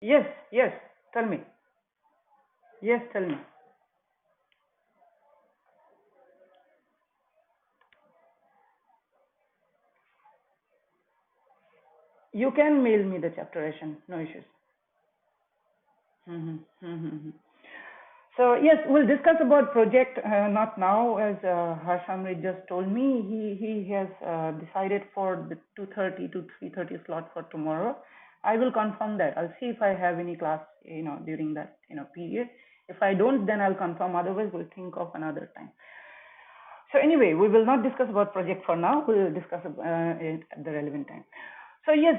Yes, yes, tell me. Yes, tell me. You can mail me the chapterization, no issues. Mm-hmm. Mm-hmm. So yes, we'll discuss about project, not now, as Harshamrit just told me. He has decided for the 2:30 to 3:30 slot for tomorrow. I will confirm that. I'll see if I have any class, during that period. If I don't, then I'll confirm. Otherwise, we'll think of another time. So anyway, we will not discuss about project for now. We will discuss it at the relevant time. So yes,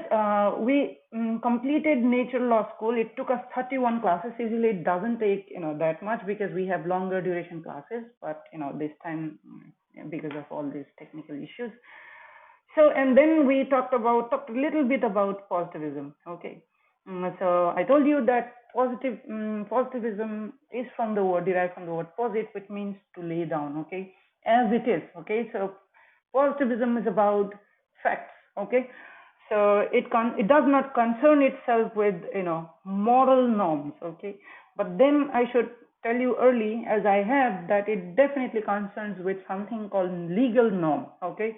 we completed nature law school. It took us 31 classes. Usually it doesn't take that much because we have longer duration classes. But this time because of all these technical issues. So and then we talked a little bit about positivism. Okay, so I told you that positivism is from the word derived from the word posit, which means to lay down. Okay, as it is. Okay, so positivism is about facts. Okay, so it does not concern itself with moral norms. Okay, but then I should tell you early, as I have, that it definitely concerns with something called legal norm. Okay,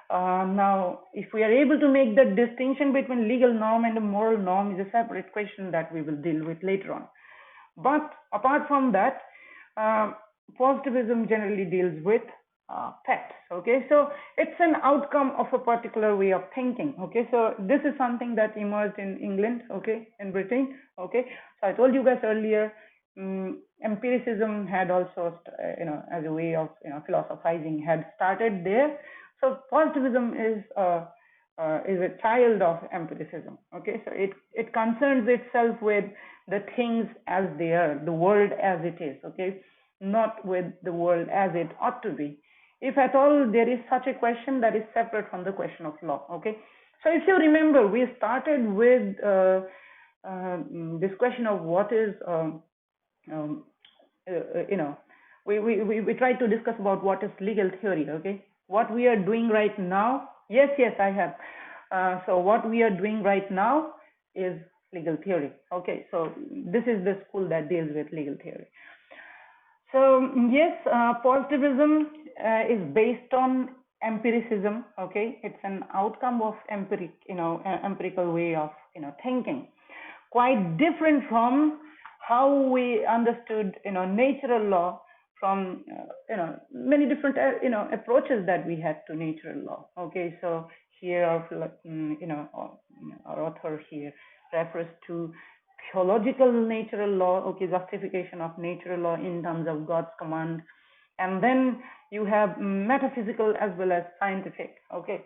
now, if we are able to make that distinction between legal norm and a moral norm is a separate question that we will deal with later on. But apart from that, uh, positivism generally deals with facts. Okay, so it's an outcome of a particular way of thinking. Okay, so this is something that emerged in England. Okay, in Britain. Okay, so I told you guys earlier. Empiricism had also, as a way of philosophizing, had started there. So positivism is a child of empiricism. Okay, so it concerns itself with the things as they are, the world as it is. Okay, not with the world as it ought to be. If at all there is such a question, that is separate from the question of law. Okay, so if you remember, we started with this question of what is um, you know we tried to discuss about what is legal theory. Okay, what we are doing right now, yes, I have. So what we are doing right now is legal theory. Okay, so this is the school that deals with legal theory. So yes, positivism is based on empiricism. Okay, it's an outcome of empirical way of thinking, quite different from how we understood natural law, from many different approaches that we had to natural law. Okay, so here our author here refers to theological natural law. Okay, justification of natural law in terms of God's command, and then you have metaphysical as well as scientific. Okay,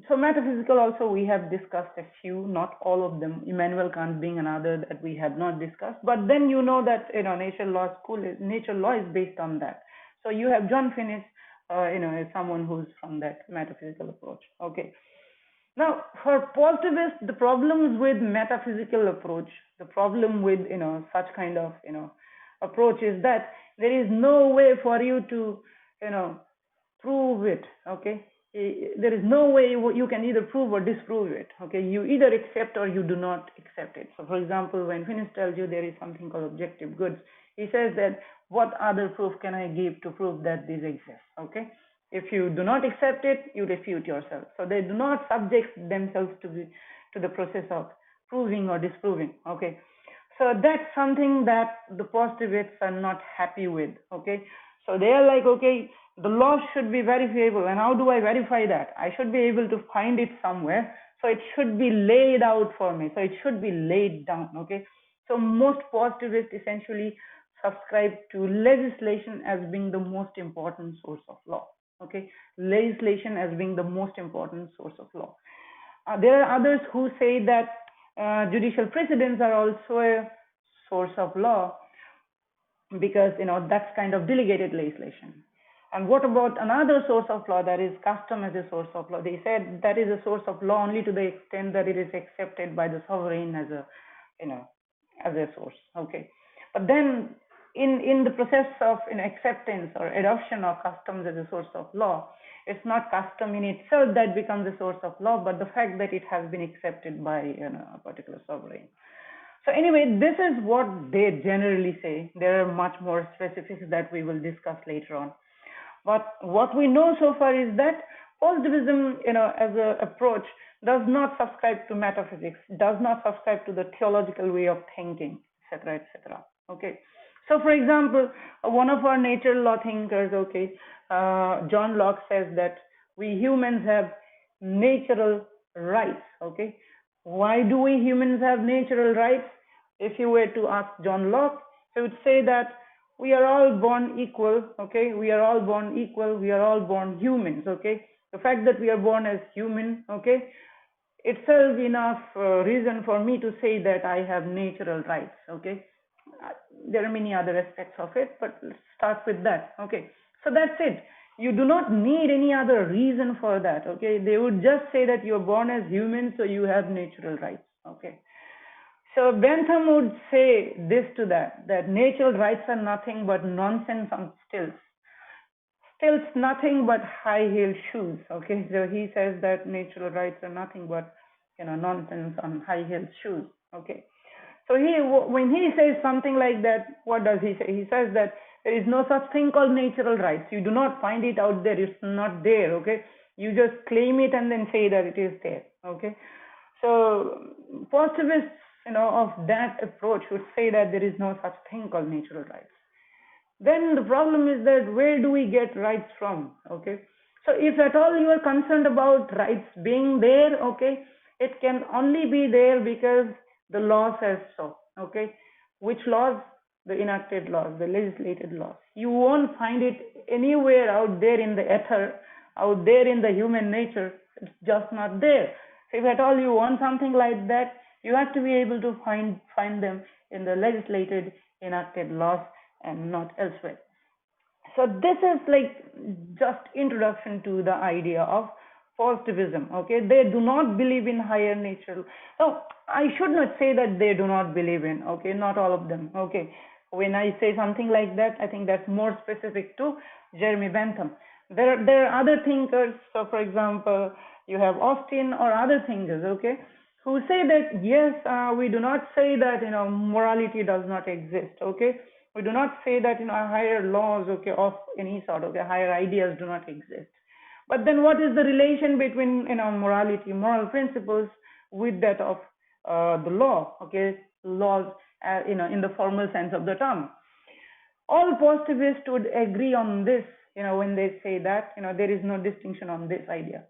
so metaphysical also we have discussed a few, not all of them. Immanuel Kant being another that we have not discussed. But then that nature law is based on that. So you have John Finnis, as someone who's from that metaphysical approach. Okay. Now, for positivists, the problems with metaphysical approach, the problem with such kind of approach is that there is no way for you to prove it. Okay, there is no way you can either prove or disprove it. Okay, you either accept or you do not accept it. So for example, when Finnis tells you there is something called objective goods, he says that what other proof can I give to prove that this exists? Okay, if you do not accept it, you refute yourself. So they do not subject themselves to the process of proving or disproving. Okay, so that's something that the positivists are not happy with. Okay, so they are like, okay, the law should be verifiable, and how do I verify that? I should be able to find it somewhere, so it should be laid out for me, so it should be laid down. Okay, so most positivists essentially subscribe to legislation as being the most important source of law. Okay, legislation as being the most important source of law. There are others who say that judicial precedents are also a source of law, because that's kind of delegated legislation. And what about another source of law, that is custom as a source of law? They said that is a source of law only to the extent that it is accepted by the sovereign as a source. Okay, but then in the process of acceptance or adoption of customs as a source of law, It's not custom in itself that becomes a source of law, but the fact that it has been accepted by a particular sovereign. So anyway, this is what they generally say. There are much more specifics that we will discuss later on. But what we know so far is that positivism, as an approach, does not subscribe to metaphysics, does not subscribe to the theological way of thinking, etc., etc. Okay. So, for example, one of our natural law thinkers, John Locke says that we humans have natural rights. Okay. Why do we humans have natural rights? If you were to ask John Locke, he would say that we are all born equal. Okay, we are all born equal. We are all born humans. Okay, the fact that we are born as human, okay, itself enough reason for me to say that I have natural rights. Okay, there are many other aspects of it, but let's start with that. Okay, so that's it. You do not need any other reason for that. Okay, they would just say that you're born as human, so you have natural rights. Okay. So Bentham would say this to that natural rights are nothing but nonsense on stilts. Stilts nothing but high-heeled shoes. Okay, so he says that natural rights are nothing but nonsense on high-heeled shoes. Okay, so when he says something like that, what does he say? He says that there is no such thing called natural rights. You do not find it out there. It's not there. Okay, you just claim it and then say that it is there. Okay, so positivists of that approach would say that there is no such thing called natural rights. Then the problem is that where do we get rights from? Okay, so if at all you are concerned about rights being there, okay, it can only be there because the law says so. Okay, which laws? The enacted laws, the legislated laws. You won't find it anywhere out there in the ether, out there in the human nature. It's just not there. So if at all you want something like that, you have to be able to find them in the legislated enacted laws and not elsewhere. So this is like just introduction to the idea of positivism. Okay, they do not believe in higher nature. So I should not say that they do not believe in. Okay, not all of them. Okay, when I say something like that, I think that's more specific to Jeremy Bentham. There are other thinkers. So for example, you have Austin or other thinkers. Okay, who say that yes, we do not say that morality does not exist. Okay, we do not say that higher laws, okay, of any sort, okay, higher ideas do not exist. But then what is the relation between morality, moral principles, with that of the law? Okay, laws in the formal sense of the term. All positivists would agree on this. When they say that there is no distinction on this idea.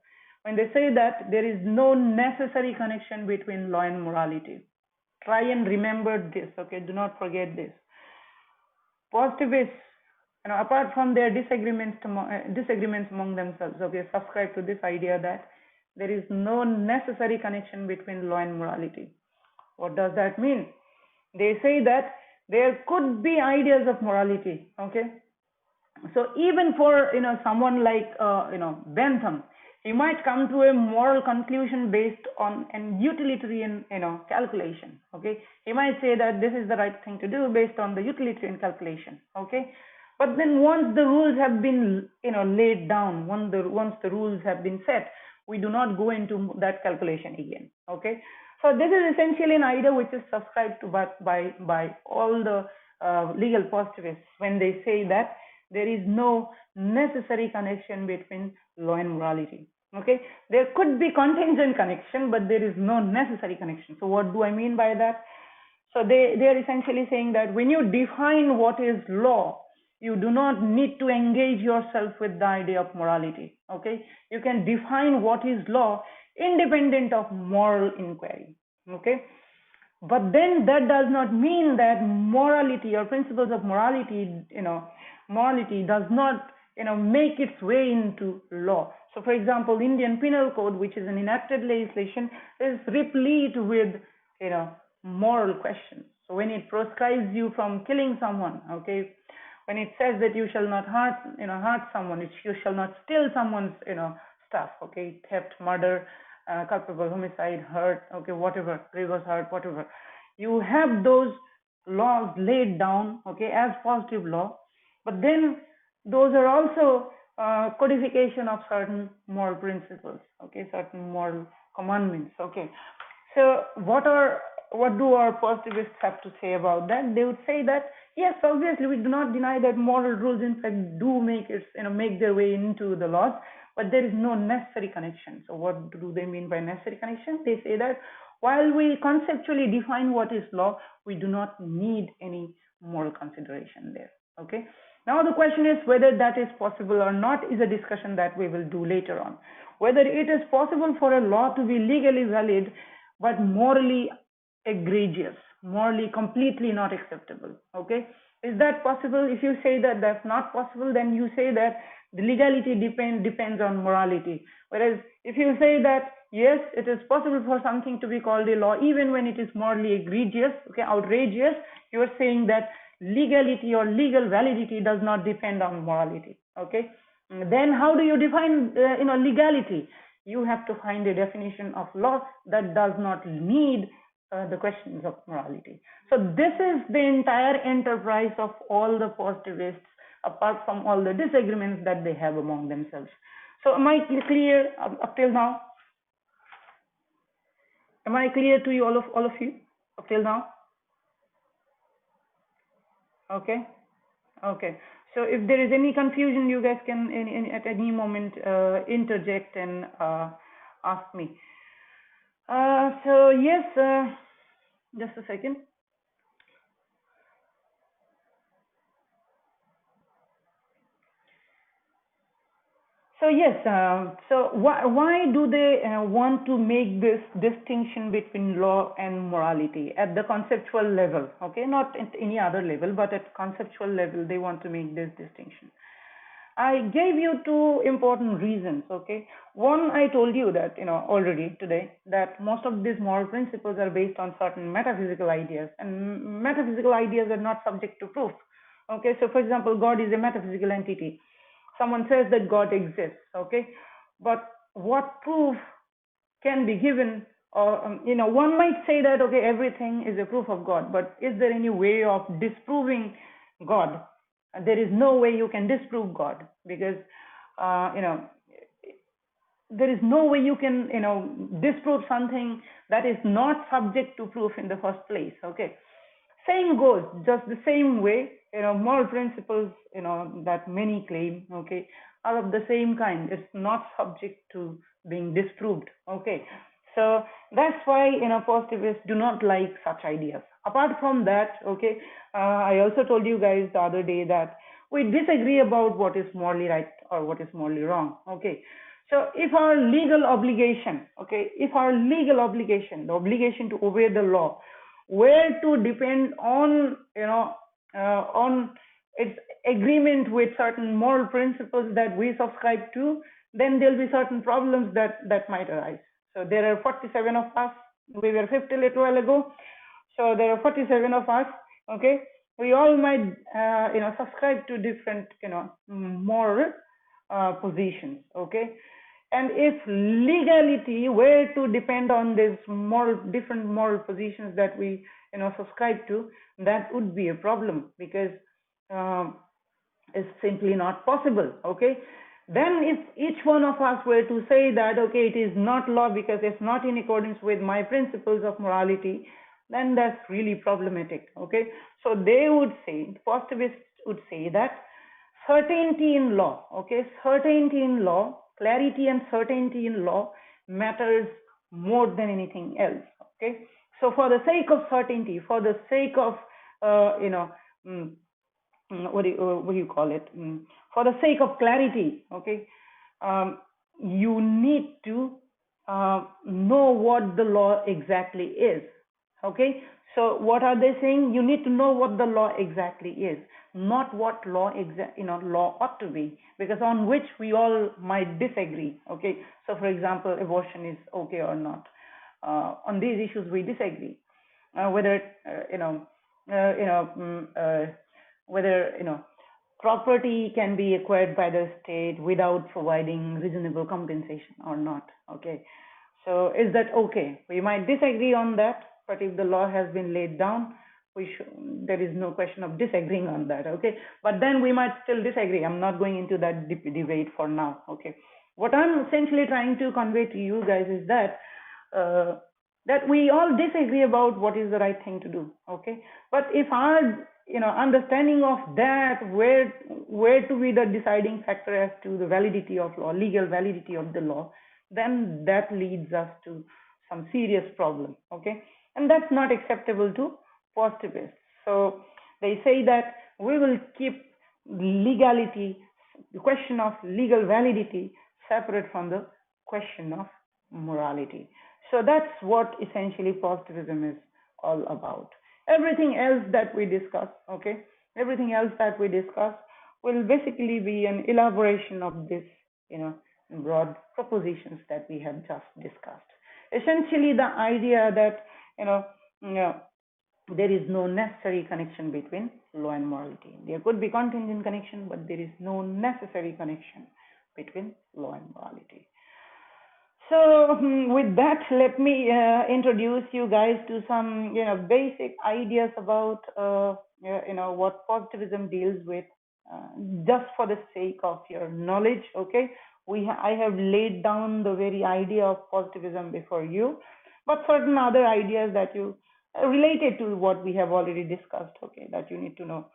When they say that there is no necessary connection between law and morality. Try and remember this. Okay, do not forget this. Positivists, apart from their disagreements among themselves, okay, subscribe to this idea that there is no necessary connection between law and morality. What does that mean? They say that there could be ideas of morality. Okay, so even for someone like Bentham, he might come to a moral conclusion based on an utilitarian calculation. Okay, he might say that this is the right thing to do based on the utilitarian calculation. Okay, but then once the rules have been laid down, once the rules have been set, we do not go into that calculation again. Okay, so this is essentially an idea which is subscribed to by all the legal positivists when they say that there is no necessary connection between law and morality. Okay, there could be contingent connection, but there is no necessary connection. So what do I mean by that? So they are essentially saying that when you define what is law, you do not need to engage yourself with the idea of morality. Okay, you can define what is law independent of moral inquiry. Okay, but then that does not mean that morality or principles of morality does not make its way into law. So for example, Indian Penal Code, which is an enacted legislation, is replete with moral questions. So when it proscribes you from killing someone, okay, when it says that you shall not hurt someone, you shall not steal someone's stuff, okay, theft, murder, culpable homicide, hurt, okay, whatever, grievous hurt, whatever, you have those laws laid down, okay, as positive law. But then those are also codification of certain moral principles, okay, certain moral commandments, okay. So what do our positivists have to say about that? They would say that yes, obviously we do not deny that moral rules in fact do make their way into the laws, but there is no necessary connection. So what do they mean by necessary connection? They say that while we conceptually define what is law, we do not need any moral consideration there. Okay. Now the question is whether that is possible or not is a discussion that we will do later on. Whether it is possible for a law to be legally valid but morally egregious, morally completely not acceptable. Okay, is that possible? If you say that that's not possible, then you say that the legality depends on morality. Whereas if you say that yes, it is possible for something to be called a law even when it is morally egregious, okay, outrageous, you are saying that legality or legal validity does not depend on morality. Okay, then how do you define legality? You have to find a definition of law that does not need the questions of morality. So this is the entire enterprise of all the positivists, apart from all the disagreements that they have among themselves. So am I clear up till now? Am I clear to you, all of you, up till now? Okay. Okay. So if there is any confusion, you guys can at any moment interject and ask me. So yes, just a second. So yes, so why do they want to make this distinction between law and morality at the conceptual level? Okay, not at any other level, but at conceptual level, they want to make this distinction. I gave you two important reasons. Okay, one, I told you that already today that most of these moral principles are based on certain metaphysical ideas, and metaphysical ideas are not subject to proof. Okay, so for example, God is a metaphysical entity. Someone says that God exists, okay, but what proof can be given? Or one might say that okay, everything is a proof of God, but is there any way of disproving God? There is no way you can disprove God, because there is no way you can disprove something that is not subject to proof in the first place. Okay, same goes just the same way, moral principles that many claim, okay, are of the same kind. It's not subject to being disproved. Okay, so that's why positivists do not like such ideas. Apart from that, okay, I also told you guys the other day that we disagree about what is morally right or what is morally wrong. Okay, so if our legal obligation, okay, the obligation to obey the law, were to depend on on its agreement with certain moral principles that we subscribe to, then there'll be certain problems that might arise. So there are 47 of us. We were 50 a little while ago. So there are 47 of us. Okay, we all might subscribe to different moral positions. Okay, and if legality were to depend on these different moral positions that we subscribe to, that would be a problem, because it's simply not possible. Okay, then if each one of us were to say that okay, it is not law because it's not in accordance with my principles of morality, then that's really problematic. Okay, so they would say, positivists would say that certainty in law, okay, certainty in law, clarity and certainty in law matters more than anything else. Okay, so for the sake of certainty, for the sake of what do you call it, for the sake of clarity, okay, you need to know what the law exactly is. Okay, so what are they saying? You need to know what the law exactly is, not what law law ought to be, because on which we all might disagree. Okay, so for example, abortion is okay or not. On these issues we disagree. Whether whether property can be acquired by the state without providing reasonable compensation or not. Okay, so is that okay? We might disagree on that, but if the law has been laid down, there is no question of disagreeing on that, okay? But then we might still disagree. I'm not going into that debate for now, okay? What I'm essentially trying to convey to you guys is that that we all disagree about what is the right thing to do, okay? But if our understanding of that, where to be the deciding factor as to the validity of law, legal validity of the law, then that leads us to some serious problem, okay? And that's not acceptable to positivists. So they say that we will keep legality, the question of legal validity, separate from the question of morality. So that's what essentially positivism is all about. Everything else that we discuss, okay, everything else that we discuss will basically be an elaboration of this, broad propositions that we have just discussed. Essentially, the idea that, there is no necessary connection between law and morality. There could be contingent connection, but there is no necessary connection between law and morality. So with that, let me introduce you guys to some basic ideas about what positivism deals with, just for the sake of your knowledge. Okay, I have laid down the very idea of positivism before you, but certain other ideas that you related to what we have already discussed, okay, that you need to know.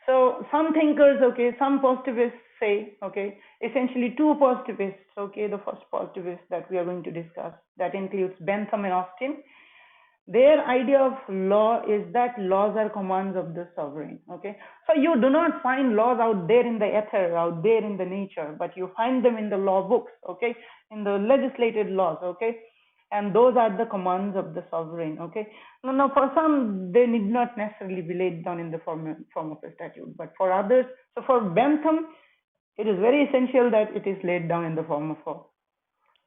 So some thinkers, okay, some positivists say, okay, essentially two positivists, okay, the first positivist that we are going to discuss, that includes Bentham and Austin. Their idea of law is that laws are commands of the sovereign, okay. So you do not find laws out there in the ether, out there in the nature, but you find them in the law books, okay, in the legislated laws, okay. And those are the commands of the sovereign, okay. Now for some, they need not necessarily be laid down in the form of a statute, but for others, so for Bentham, it is very essential that it is laid down in the form of a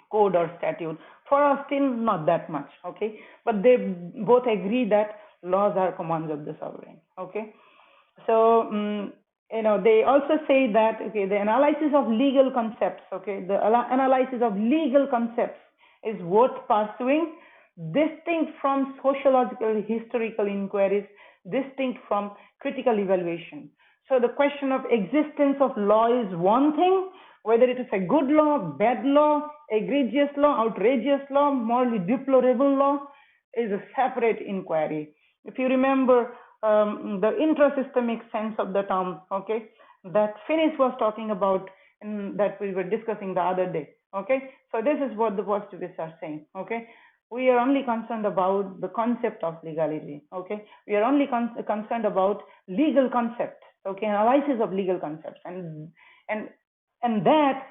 code or statute. For Austin, not that much, okay. But they both agree that laws are commands of the sovereign, okay. So they also say that, okay, the analysis of legal concepts, okay, the analysis of legal concepts is worth pursuing, distinct from sociological historical inquiries, distinct from critical evaluation. So the question of existence of law is one thing, whether it is a good law, bad law, egregious law, outrageous law, morally deplorable law, is a separate inquiry. If you remember the intrasystemic sense of the term, okay, that Finis was talking about, that we were discussing the other day, okay. So this is what the positivists are saying, okay. We are only concerned about the concept of legality, okay. We are only concerned about legal concepts, okay, analysis of legal concepts, and that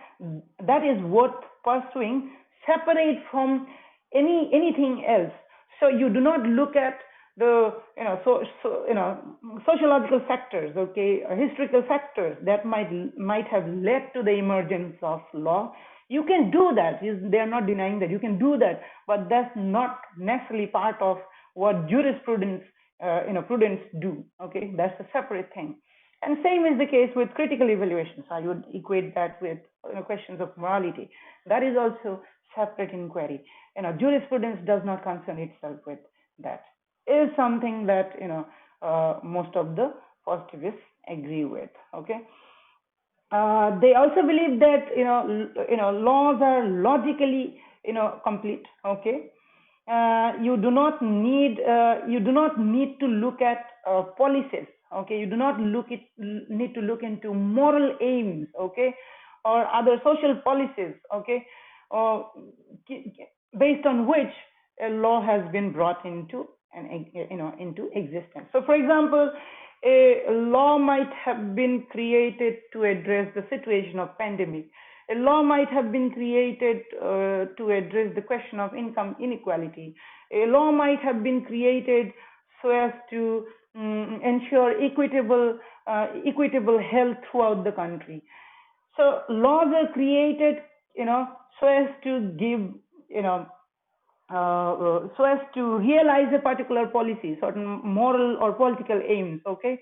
is worth pursuing, separate from anything else. So you do not look at the sociological factors, okay, historical factors that might have led to the emergence of law. You can do that. They are not denying that you can do that, but that's not necessarily part of what jurisprudence prudence do. Okay, that's a separate thing. And same is the case with critical evaluations. I would equate that with questions of morality. That is also separate inquiry. Jurisprudence does not concern itself with that. It is something that most of the positivists agree with. Okay. They also believe that laws are logically complete. Okay. You do not need to look at policies. Okay, you do not need to look into moral aims. Okay, or other social policies. Okay, based on which a law has been brought into into existence. So, for example, a law might have been created to address the situation of pandemic. A law might have been created to address the question of income inequality. A law might have been created so as to ensure equitable health throughout the country. So laws are created, so as to give, so as to realize a particular policy, certain moral or political aims, okay?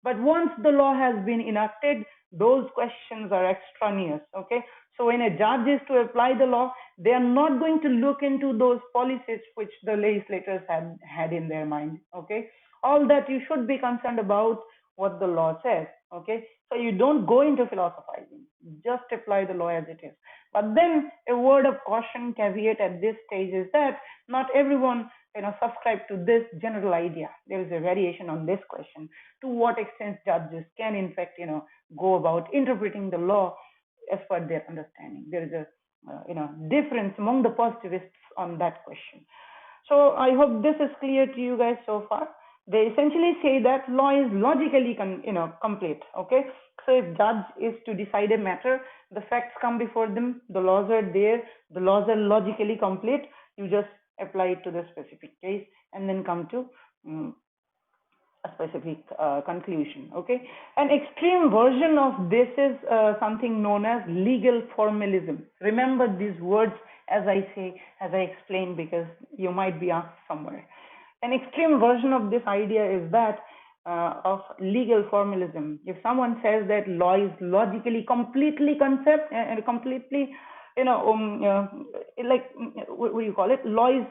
But once the law has been enacted, those questions are extraneous, okay? So when a judge is to apply the law, they are not going to look into those policies which the legislators had in their mind, okay? All that you should be concerned about what the law says. Okay, so you don't go into philosophizing, just apply the law as it is. But then a word of caution, caveat at this stage is that not everyone subscribe to this general idea. There is a variation on this question: to what extent judges can in fact go about interpreting the law as per their understanding. There is a difference among the positivists on that question. So I hope this is clear to you guys so far. They essentially say that law is logically complete. Okay, so if judge is to decide a matter, the facts come before them, the laws are there, the laws are logically complete. You just apply it to the specific case and then come to a specific conclusion. Okay, an extreme version of this is something known as legal formalism. Remember these words as I explain, because you might be asked somewhere. An extreme version of this idea is that of legal formalism. If someone says that law is logically completely concept and completely like what do you call it, law is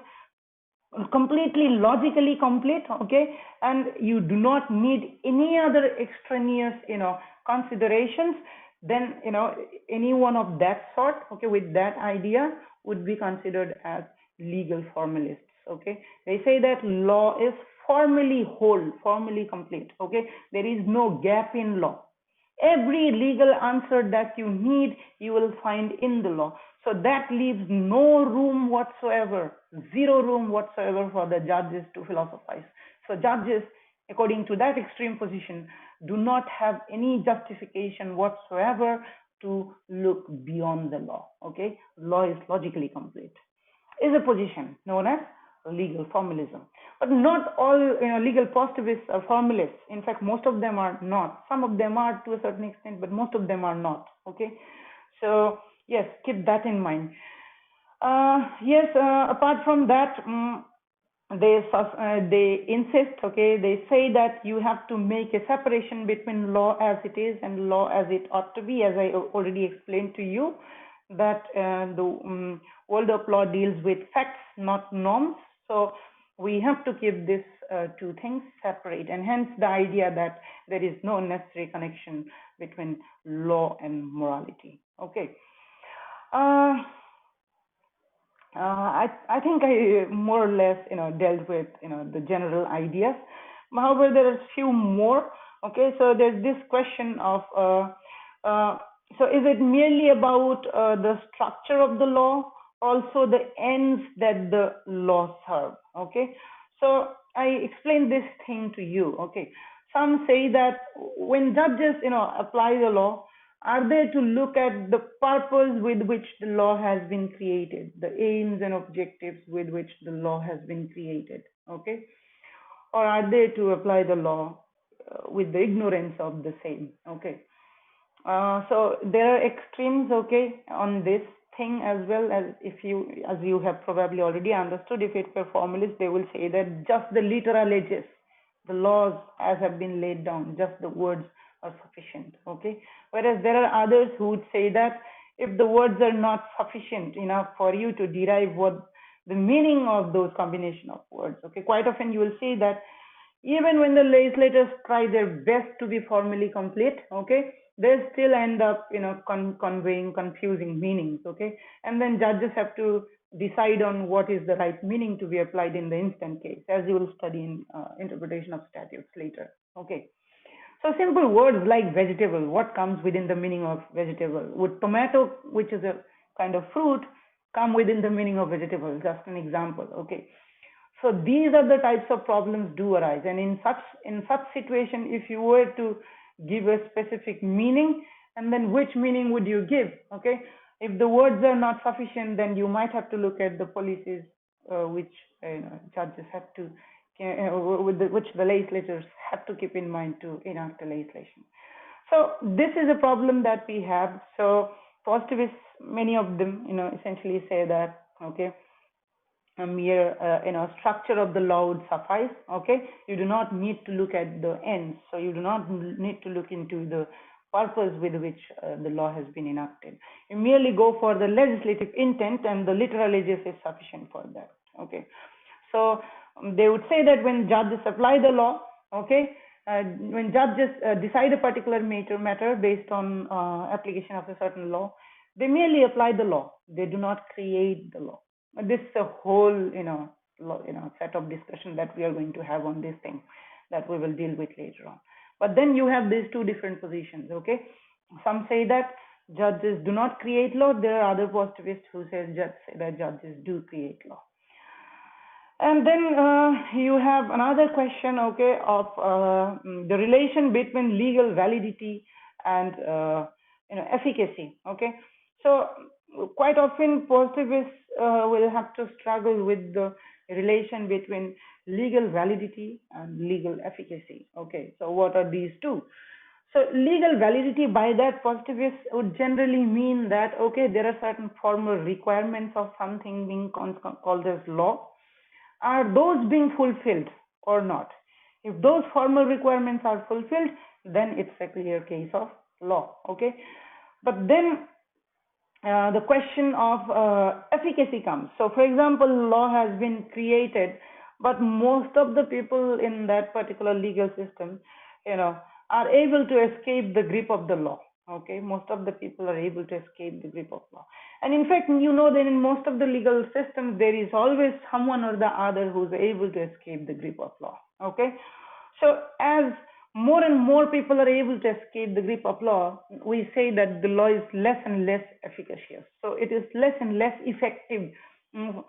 completely logically complete, okay, and you do not need any other extraneous considerations, then any one of that sort, okay, with that idea would be considered as legal formalists. Okay, they say that law is formally whole, formally complete. Okay, there is no gap in law. Every legal answer that you need, you will find in the law. So that leaves no room whatsoever, zero room whatsoever for the judges to philosophize. So judges, according to that extreme position, do not have any justification whatsoever to look beyond the law. Okay, law is logically complete. Is a position known as legal formalism. But not all legal positivists are formalists. In fact, most of them are not. Some of them are to a certain extent, but most of them are not. Okay, so yes, keep that in mind. Yes, apart from that, they insist. Okay, they say that you have to make a separation between law as it is and law as it ought to be, as I already explained to you, that the world of law deals with facts, not norms. So we have to keep these two things separate, and hence the idea that there is no necessary connection between law and morality. Okay. I think I more or less dealt with the general ideas. However, there are few more. Okay, so there's this question of so is it merely about the structure of the law, also the ends that the law serve? Okay, so I explained this thing to you. Okay, some say that when judges apply the law, are they to look at the purpose with which the law has been created, the aims and objectives with which the law has been created? Okay, or are they to apply the law with the ignorance of the same? Okay, so there are extremes, okay, on this thing as well. As you have probably already understood, if it were formalists, they will say that just the literal edges, the laws as have been laid down, just the words are sufficient. Okay, whereas there are others who would say that if the words are not sufficient enough for you to derive what the meaning of those combination of words, okay, quite often you will see that even when the legislators try their best to be formally complete, okay, they still end up conveying confusing meanings. Okay, and then judges have to decide on what is the right meaning to be applied in the instant case, as you will study in interpretation of statutes later. Okay, so simple words like vegetable, what comes within the meaning of vegetable? Would tomato, which is a kind of fruit, come within the meaning of vegetable? Just an example. Okay, so these are the types of problems do arise, and in such situation, if you were to give a specific meaning, and then which meaning would you give? Okay, if the words are not sufficient, then you might have to look at the policies which judges have to which the legislators have to keep in mind to enact the legislation. So this is a problem that we have. So positivists, many of them essentially say that okay, a mere structure of the law would suffice. Okay, you do not need to look at the ends, so you do not need to look into the purpose with which the law has been enacted. You merely go for the legislative intent, and the literal edges is sufficient for that. Okay, so They would say that when judges apply the law, okay, when judges decide a particular matter based on application of a certain law, they merely apply the law. They do not create the law. This is a whole, set of discussion that we are going to have on this thing that we will deal with later on. But then you have these two different positions, okay? Some say that judges do not create law. There are other positivists who say that judges do create law. And then you have another question, okay, of the relation between legal validity and efficacy, okay. So quite often positivists will have to struggle with the relation between legal validity and legal efficacy, okay. So what are these two? So legal validity, by that positivists would generally mean that, okay, there are certain formal requirements of something being called as law. Are those being fulfilled or not? If those formal requirements are fulfilled, then it's a clear case of law, okay. But then the question of efficacy comes. So for example, law has been created, but most of the people in that particular legal system, are able to escape the grip of the law, okay. Most of the people are able to escape the grip of law. And in fact, that in most of the legal systems, there is always someone or the other who's able to escape the grip of law, okay. So as more and more people are able to escape the grip of law, we say that the law is less and less efficacious. So it is less and less effective, in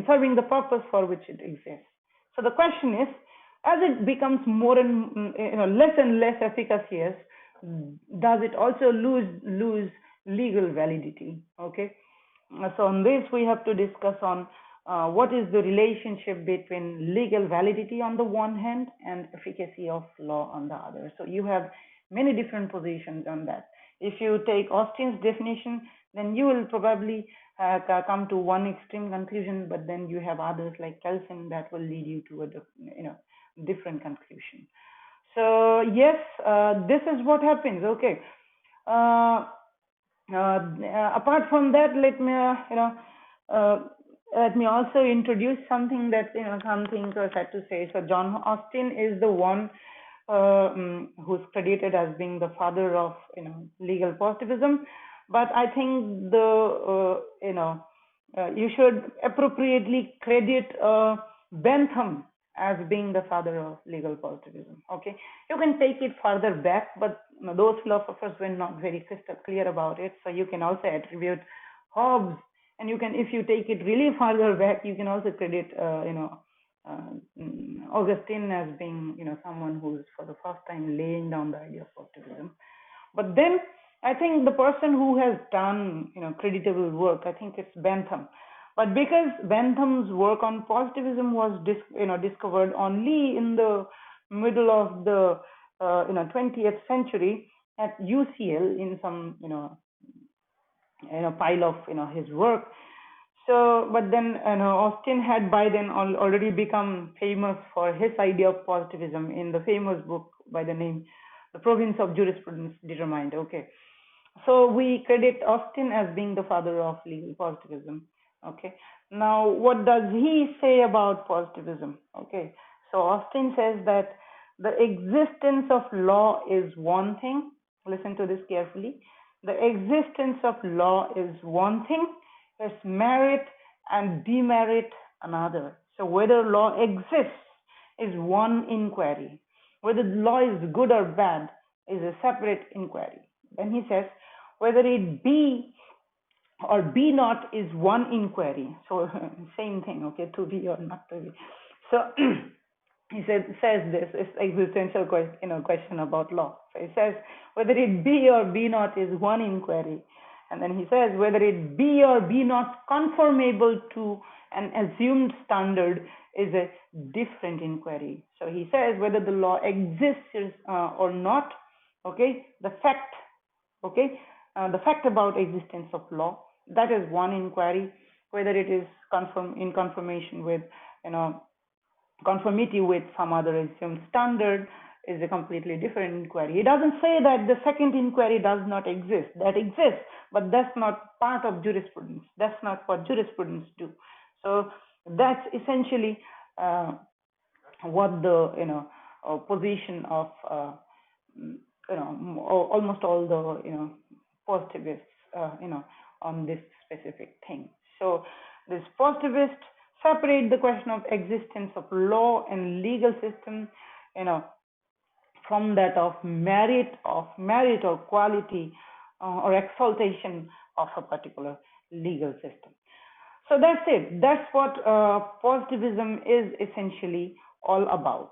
serving the purpose for which it exists. So the question is, as it becomes more and less and less efficacious, does it also lose legal validity? Okay. So on this we have to discuss on what is the relationship between legal validity on the one hand and efficacy of law on the other. So you have many different positions on that. If you take Austin's definition, then you will probably come to one extreme conclusion, but then you have others like Kelsen that will lead you to a different conclusion. So yes, this is what happens. Okay. Apart from that, let me also introduce something that some thinkers had to say. So John Austin is the one who's credited as being the father of legal positivism, but I think you should appropriately credit Bentham as being the father of legal positivism. Okay, you can take it further back, but those philosophers were not very crystal clear about it. So you can also attribute Hobbes, and you can, if you take it really further back, you can also credit Augustine as being someone who's for the first time laying down the idea of positivism. But then I think the person who has done creditable work, I think it's Bentham. But because Bentham's work on positivism was discovered only in the middle of the 20th century at UCL in some pile of his work. So, but then Austin had by then already become famous for his idea of positivism in the famous book by the name "The Province of Jurisprudence Determined." Okay, so we credit Austin as being the father of legal positivism. Okay, now what does he say about positivism? Okay, so Austin says that the existence of law is one thing. Listen to this carefully. The existence of law is one thing, its merit and demerit another. So whether law exists is one inquiry. Whether the law is good or bad is a separate inquiry. Then he says, whether it be or be not is one inquiry. So same thing, okay, to be or not to be. So he says this is existential question about law. So he says whether it be or be not is one inquiry, and then he says whether it be or be not conformable to an assumed standard is a different inquiry. So he says whether the law exists or not. Okay, the fact about existence of law, that is one inquiry. Whether it is in conformation with conformity with some other assumed standard is a completely different inquiry. He doesn't say that the second inquiry does not exist. That exists, but that's not part of jurisprudence. That's not what jurisprudence do. So that's essentially what the position of almost all the positivists on this specific thing. So this positivists separate the question of existence of law and legal system you know from that of merit or quality or exaltation of a particular legal system. So that's it. That's what positivism is essentially all about.